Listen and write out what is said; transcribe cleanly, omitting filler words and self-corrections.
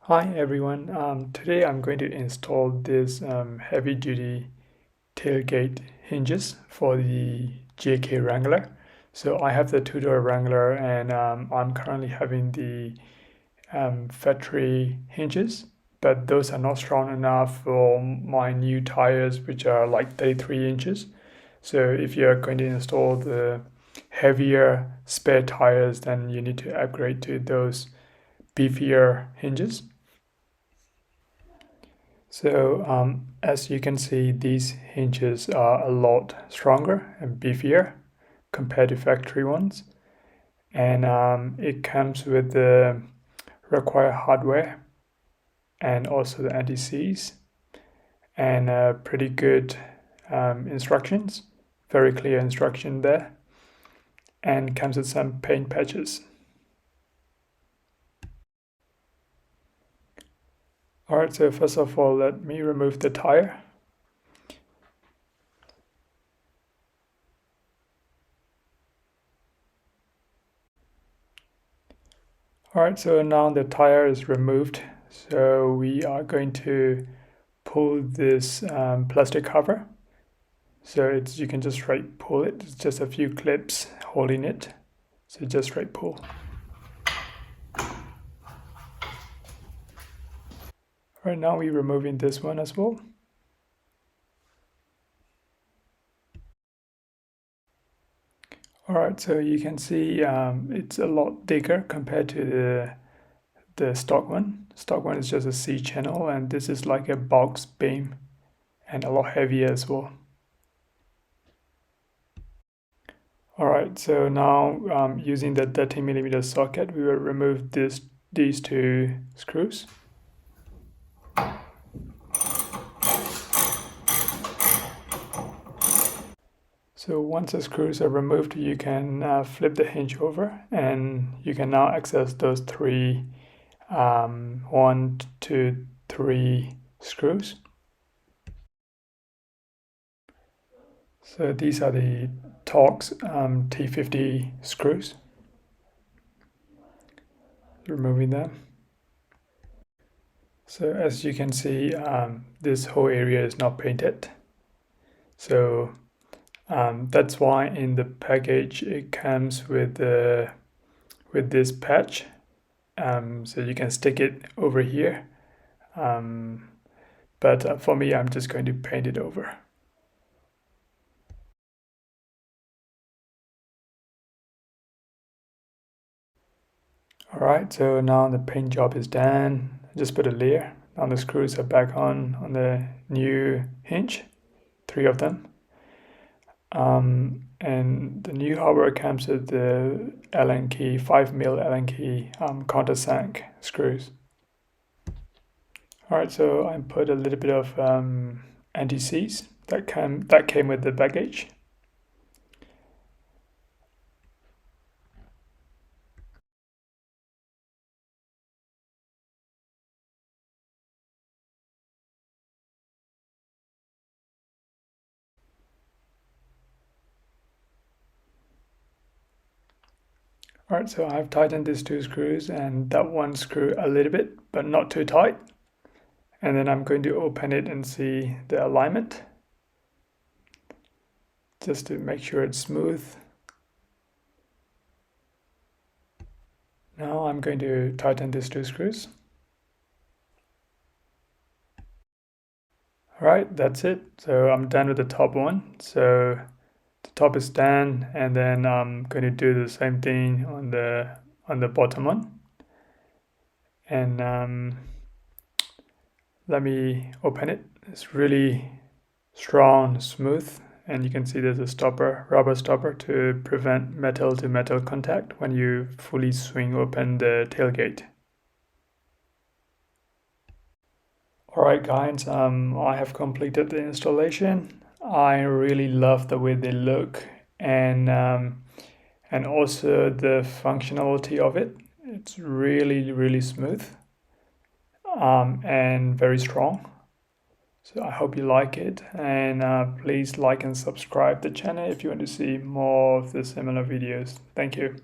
Hi everyone, today I'm going to install this heavy duty tailgate hinges for the JK Wrangler. So I have the two-door Wrangler and I'm currently having the factory hinges, but those are not strong enough for my new tires, which are like 33 inches. So if you're going to install the heavier spare tires, then you need to upgrade to those beefier hinges. So as you can see, these hinges are a lot stronger and beefier compared to factory ones. And it comes with the required hardware and also the anti-seize and pretty good instructions, very clear instruction there, and comes with some paint patches. Alright, so first of all, let me remove the tire. Alright, so now the tire is removed. So we are going to pull this plastic cover. So you can just straight pull it. It's just a few clips holding it. So just straight pull. Alright, now we're removing this one as well. Alright, so you can see it's a lot bigger compared to the stock one. Stock one is just a C channel, and this is like a box beam and a lot heavier as well. Alright, so now using the 13mm socket, we will remove these two screws. So once the screws are removed, you can flip the hinge over and you can now access those three 1, 2, 3 screws. So these are the Torx T50 screws. Removing them. So as you can see, this whole area is not painted. So that's why in the package it comes with this patch. So you can stick it over here. But for me, I'm just going to paint it over. Alright, so now the paint job is done. Just put a layer. Now the screws are back on the new hinge, 3 of them. And the new hardware comes with the Allen key, 5mm Allen key countersunk screws. Alright, so I put a little bit of anti-seize that came with the baggage. Alright, so I've tightened these 2 screws and that one screw a little bit, but not too tight. And then I'm going to open it and see the alignment, just to make sure it's smooth. Now I'm going to tighten these 2 screws. Alright, that's it. So I'm done with the top one. So the top is done, and then I'm going to do the same thing on the bottom one. And let me open it. It's really strong, smooth, and you can see there's a stopper, rubber stopper, to prevent metal to metal contact when you fully swing open the tailgate. Alright guys, I have completed the installation. I really love the way they look and also the functionality of it. It's really smooth and very strong. So I hope you like it, and please like and subscribe the channel if you want to see more of the similar videos. Thank you.